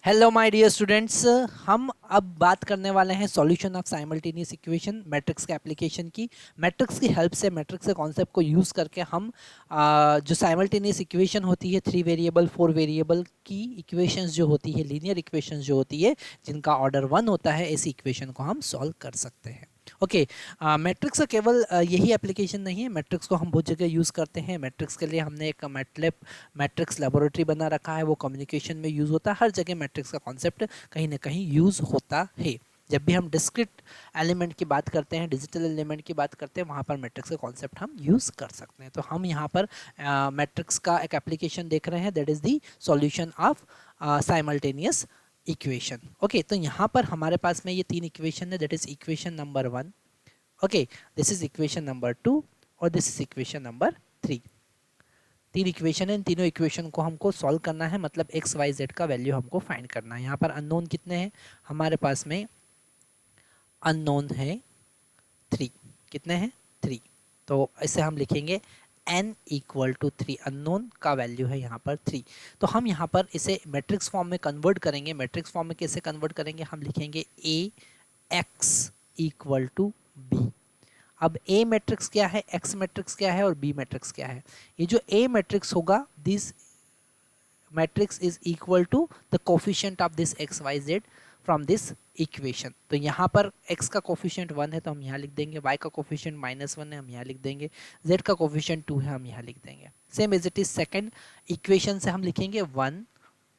Hello my dear students, हम अब बात करने वाले हैं solution of simultaneous equation matrix के एप्लीकेशन की। मैट्रिक्स की हेल्प से, मैट्रिक्स के कॉन्सेप्ट को यूज़ करके हम जो साइमल्टेनियस इक्वेशन होती है 3 वेरिएबल 4 वेरिएबल की इक्वेशंस जो होती है, लीनियर इक्वेशंस जो होती है जिनका ऑर्डर 1 होता है, ऐसी इक्वेशन को हम सॉल्व कर सकते हैं। ओके, मैट्रिक्स का केवल यही एप्लीकेशन नहीं है, मैट्रिक्स को हम बहुत जगह यूज़ करते हैं। मैट्रिक्स के लिए हमने एक मैटलैब मैट्रिक्स लेबोरेटरी बना रखा है, वो कम्युनिकेशन में यूज़ होता है। हर जगह मैट्रिक्स का कॉन्सेप्ट कहीं ना कहीं यूज़ होता है। जब भी हम डिस्क्रिट एलिमेंट की बात करते हैं, डिजिटल एलिमेंट की बात करते हैं, वहाँ पर मैट्रिक्स का कॉन्सेप्ट हम यूज़ कर सकते हैं। तो हम यहाँ पर मैट्रिक्स का एक एप्लीकेशन देख रहे हैं, that is the solution of simultaneous equation. Okay, तो यहाँ पर हमारे पास में ये 3 इक्वेशन है, that is equation number 1, okay, this is equation number 2 और this is equation number 3। 3 equation है, इन तीनों इक्वेशन को हमको सॉल्व करना है, मतलब एक्स वाई जेड का वैल्यू हमको फाइंड करना है। यहाँ पर अननोन कितने हैं हमारे पास में? अननोन है 3। कितने हैं? 3। तो इसे हम लिखेंगे n इक्वल टू 3। अननोन का वैल्यू है यहाँ पर 3। तो हम यहाँ पर इसे मैट्रिक्स फॉर्म में कन्वर्ट करेंगे। मैट्रिक्स फॉर्म में कैसे कन्वर्ट करेंगे? हम लिखेंगे a x equal to b। अब A मैट्रिक्स क्या है, X मैट्रिक्स क्या है और B मैट्रिक्स क्या है? ये जो A मैट्रिक्स होगा, this matrix is equal to the coefficient of this X Y Z from this equation. तो यहाँ पर x का कोफिशिएंट 1 है तो हम यहाँ लिख देंगे, y का कोफिशिएंट -1 है हम यहाँ लिख देंगे, z का कोफिशिएंट 2 है हम यहाँ लिख देंगे। Same as it is second equation से हम लिखेंगे 1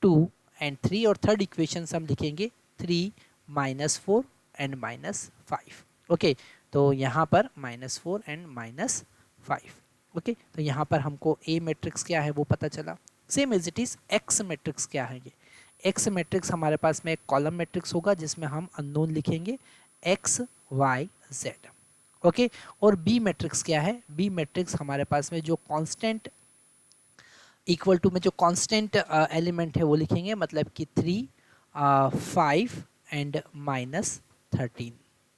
2 एंड 3, और थर्ड इक्वेशन से हम लिखेंगे 3 -4 एंड -5। ओके, तो यहाँ पर -4 एंड -5। ओके, तो यहाँ पर हमको A मैट्रिक्स क्या है वो पता चला। Same as it is X matrix क्या है? ये X मैट्रिक्स हमारे पास में एक कॉलम मैट्रिक्स होगा जिसमें हम अननोन लिखेंगे X Y Z। ओके, और B मैट्रिक्स क्या है? B मैट्रिक्स हमारे पास में जो कांस्टेंट इक्वल टू में जो कांस्टेंट एलिमेंट है वो लिखेंगे, मतलब कि 3 5 एंड -13।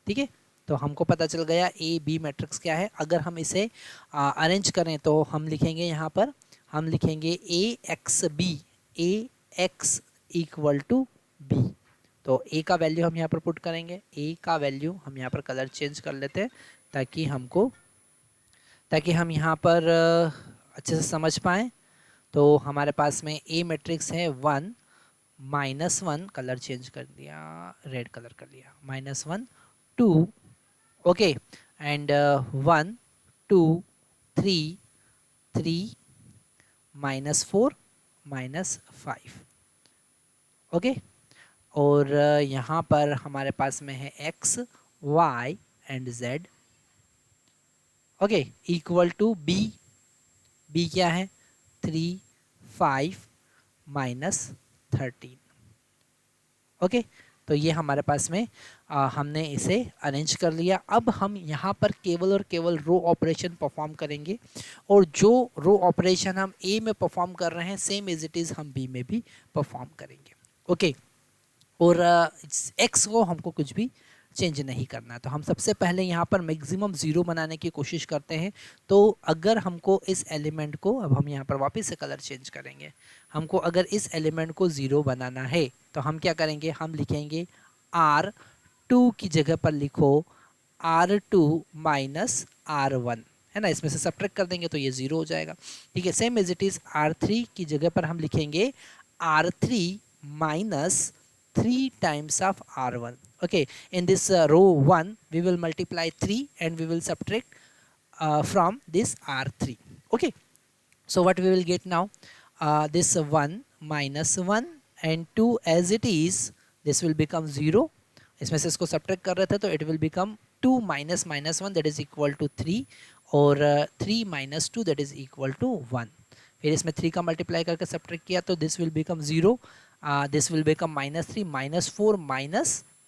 ठीक है, तो हमको पता चल गया ए बी मैट्रिक्स क्या है। अगर हम इसे अरेंज करें तो हम लिखेंगे, यहाँ पर हम लिखेंगे ए एक्स इक्वल टू बी। तो ए का वैल्यू हम यहाँ पर पुट करेंगे, ए का वैल्यू हम यहाँ पर कलर चेंज कर लेते हैं ताकि हम यहाँ पर अच्छे से समझ पाएँ। तो हमारे पास में ए मैट्रिक्स है 1 -1, कलर चेंज कर दिया, रेड कलर कर लिया, -1 2, ओके, एंड 1 2 3 3 -4 -5। ओके, और यहाँ पर हमारे पास में है x y and z। Okay, equal to b। b क्या है? 3 5 -13। ओके, तो ये हमारे पास में हमने इसे अरेंज कर लिया। अब हम यहाँ पर केवल और केवल रो ऑपरेशन परफॉर्म करेंगे, और जो रो ऑपरेशन हम ए में परफॉर्म कर रहे हैं सेम एज इट इज़ हम बी में भी परफॉर्म करेंगे। ओके, और एक्स को हमको कुछ भी चेंज नहीं करना है। तो हम सबसे पहले यहाँ पर मैक्सिमम 0 बनाने की कोशिश करते हैं। तो अगर हमको इस एलिमेंट को, अब हम यहाँ पर वापस से कलर चेंज करेंगे, हमको अगर इस एलिमेंट को 0 बनाना है तो हम क्या करेंगे? हम लिखेंगे R2 की जगह पर लिखो R2 -R1, है ना, इसमें से सब्ट्रैक्ट कर देंगे तो ये 0 हो जाएगा। ठीक है, same as it is R3 की जगह पर हम लिखेंगे R3 -3 times of R1। Okay, in this row 1 we will multiply 3 and we will subtract from this R3। Okay, so what we will get now? This 1 -1 and 2 as it is, this will become 0। इसमें से इसको subtract कर रहे थे तो it will become 2 -1 that is equal to 3, और 3 -2 that is equal to 1। फिर इसमें 3 का मल्टीप्लाई करके सब्ट्रैक्ट किया तो this will become 0, this will become -3 -4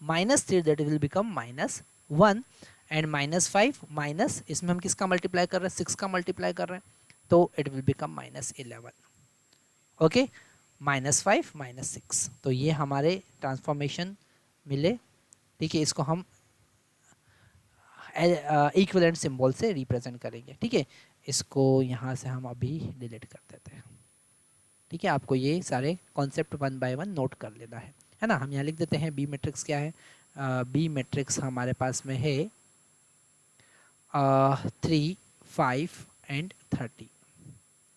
-3 that will become -1, and -5 minus, इसमें हम किसका मल्टीप्लाई कर रहे हैं? 6 का मल्टीप्लाई कर रहे हैं, तो इट विल बिकम -11। ओके, -5 -6, तो ये हमारे ट्रांसफॉर्मेशन मिले। ठीक है, इसको हम इक्विवेलेंट सिंबल से रिप्रेजेंट करेंगे। ठीक है, इसको यहाँ से हम अभी डिलीट कर देते हैं। ठीक है, आपको ये सारे concept one by one note कर लेना है ना। हम यहाँ लिख देते हैं बी मैट्रिक्स क्या है। बी मैट्रिक्स हमारे पास में है 3, 5 एंड 30।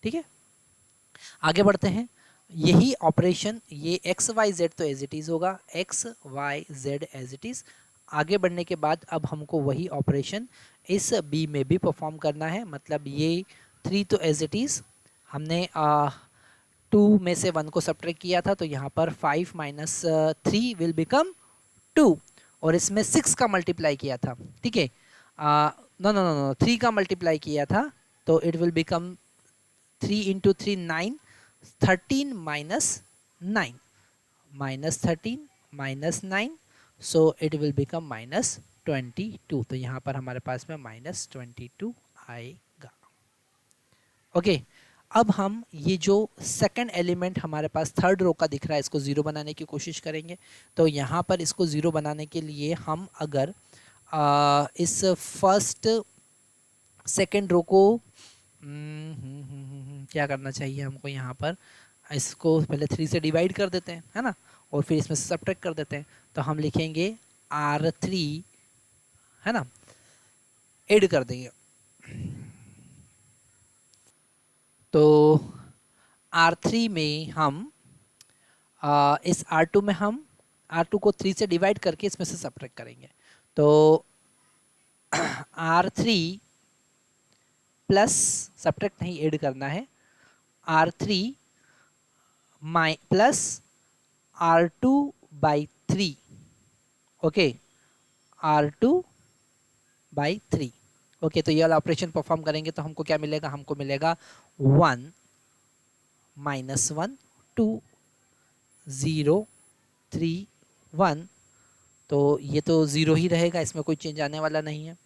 ठीक है, आगे बढ़ते हैं। यही ऑपरेशन ये एक्स वाई जेड तो एज इट इज़ होगा, X Y Z as it is. आगे बढ़ने के बाद अब हमको वही ऑपरेशन इस बी में भी परफॉर्म करना है। मतलब ये 3 तो एज इट इज़, हमने 2 में से 1 को सब्ट्रैक्ट किया था, तो यहाँ पर 5 माइनस 3 विल बिकम 2, और इसमें 6 का मल्टीप्लाई किया था। ठीक है, नो नो नो नो 3 का मल्टीप्लाई किया था, तो it will become 3 into 3 9, 13 minus 9, minus 13 minus 9, so it will become minus 22। तो यहाँ पर हमारे पास में माइनस 22 आएगा। ओके, अब हम ये जो सेकंड एलिमेंट हमारे पास थर्ड रो का दिख रहा है, इसको ज़ीरो बनाने की कोशिश करेंगे। तो यहाँ पर इसको ज़ीरो बनाने के लिए हम अगर इस फर्स्ट सेकंड रो को क्या करना चाहिए हमको, यहाँ पर इसको पहले 3 से डिवाइड कर देते हैं, है ना, और फिर इसमें से सब्ट्रैक्ट कर देते हैं। तो हम लिखेंगे R3, है ना, ऐड कर देंगे। तो R3 में हम इस R2 में हम R2 को 3 से डिवाइड करके इसमें से सब्ट्रैक्ट करेंगे। तो R3 प्लस, सब्ट्रैक्ट नहीं ऐड करना है, R3 plus R2 by 3। Okay, R2 by 3। Okay, तो ये वाला ऑपरेशन परफॉर्म करेंगे तो हमको क्या मिलेगा, हमको मिलेगा 1 माइनस 1 2 0 3 1। तो ये तो ज़ीरो ही रहेगा, इसमें कोई चेंज आने वाला नहीं है।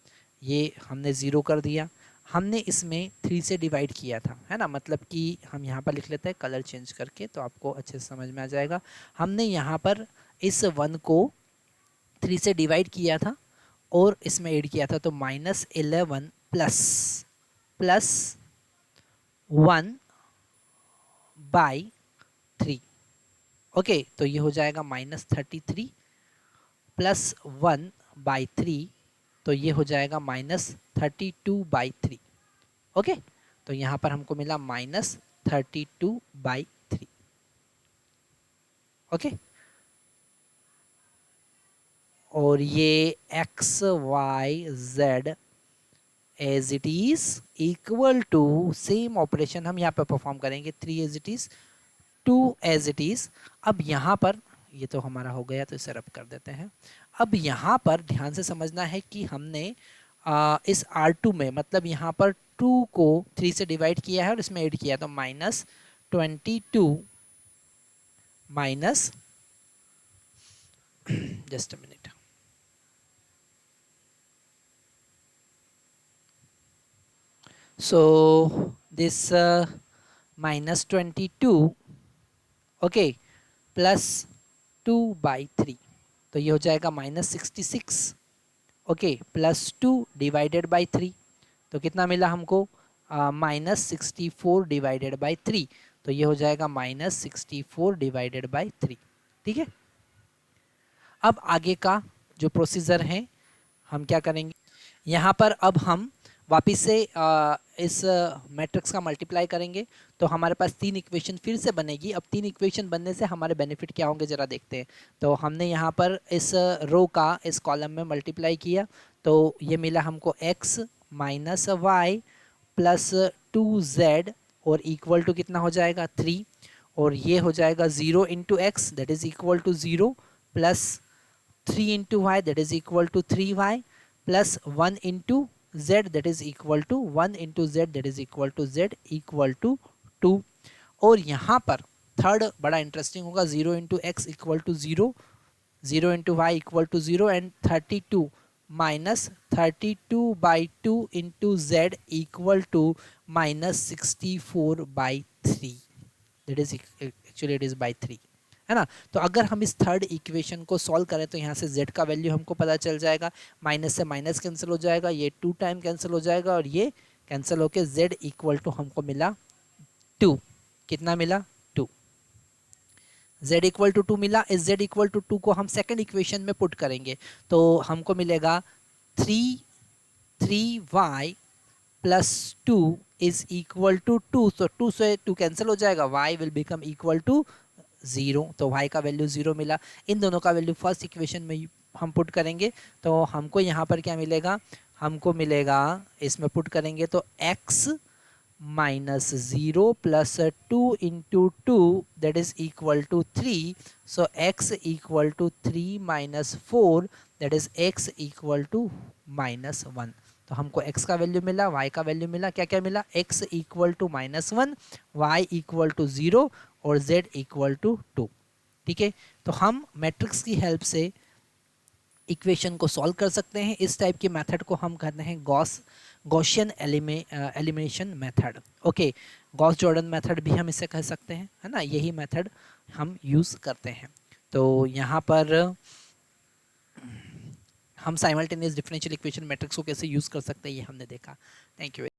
ये हमने ज़ीरो कर दिया। हमने इसमें 3 से डिवाइड किया था, है ना, मतलब कि हम यहाँ पर लिख लेते हैं कलर चेंज करके, तो आपको अच्छे से समझ में आ जाएगा। हमने यहाँ पर इस 1 को 3 से डिवाइड किया था और इसमें ऐड किया था, तो माइनस 11 प्लस 1 बाई 3। ओके, तो ये हो जाएगा माइनस 33 प्लस 1 बाई 3, तो ये हो जाएगा माइनस 32 बाई 3। ओके, तो यहाँ पर हमको मिला माइनस 32 बाई 3। ओके, और ये X Y Z as it is equal to, same operation हम यहाँ पर परफॉर्म करेंगे, 3 as it is 2 as it is. अब यहाँ पर ये तो हमारा हो गया, तो इसे रब कर देते हैं। अब यहाँ पर ध्यान से समझना है कि हमने इस R2 में, मतलब यहाँ पर 2 को 3 से डिवाइड किया है और इसमें ऐड किया, तो minus 22 minus, just a minute, so this minus 22, okay, plus 2 by 3, तो ये हो जाएगा minus 66। Okay, plus 2 divided by 3, तो कितना मिला हमको, माइनस 64 डिवाइडेड बाई 3, तो ये हो जाएगा माइनस 64 डिवाइडेड बाई 3। ठीक है, अब आगे का जो प्रोसीजर है हम क्या करेंगे, यहाँ पर अब हम वापिस से इस मैट्रिक्स का मल्टीप्लाई करेंगे, तो हमारे पास 3 इक्वेशन फिर से बनेगी। अब 3 इक्वेशन बनने से हमारे बेनिफिट क्या होंगे ज़रा देखते हैं। तो हमने यहाँ पर इस रो का इस कॉलम में मल्टीप्लाई किया, तो ये मिला हमको x minus Y plus 2z और इक्वल टू कितना हो जाएगा 3, और ये हो जाएगा 0 into X that is equal to 0 plus 3 into Y that is equal to 3y plus 1 into z that is equal to 1 into z that is equal to z equal to 2। और यहाँ पर थर्ड बड़ा interesting होगा, 0 into X equal to 0, 0 into Y equal to 0 and 32 minus 32 by 2 into Z equal to minus 64 by 3, that is actually it is by 3, है ना। तो अगर हम इस थर्ड इक्वेशन को सॉल्व करें तो यहाँ से z का वैल्यू हमको पता चल जाएगा, माइनस से माइनस कैंसिल हो जाएगा, ये 2 टाइम कैंसिल हो जाएगा और ये कैंसिल होके z इक्वल टू हमको मिला 2, कितना मिला 2। z इक्वल टू 2 मिला, इस z इक्वल टू 2 को हम सेकंड इक्वेशन में पुट करेंगे तो हमको मिलेगा 3y plus 2 is equal to 2, so 2 से 2 कैंसिल हो जाएगा, y will become equal to 0, तो y का वैल्यू 0 मिला। इन दोनों का वैल्यू फर्स्ट इक्वेशन में हम पुट करेंगे तो हमको यहाँ पर क्या मिलेगा, हमको मिलेगा इसमें पुट करेंगे तो x minus 0 plus 2 into 2 that is equal to 3, so x equal to 3 minus 4 that is x equal to minus 1। तो हमको x का वैल्यू मिला, y का वैल्यू मिला, क्या क्या मिला, x equal to minus 1, y equal to 0 और z इक्वल टू 2। ठीक है, तो हम मैट्रिक्स की हेल्प से इक्वेशन को सॉल्व कर सकते हैं। इस टाइप के मेथड को हम कहते हैं Gaussian elimination method. Okay, Gauss Jordan method भी हम इसे कह सकते हैं, है ना, यही मेथड हम यूज़ करते हैं। तो यहाँ पर हम साइमल्टेनियस डिफरेंशियल इक्वेशन मैट्रिक्स को कैसे यूज़ कर सकते हैं ये हमने देखा। Thank you.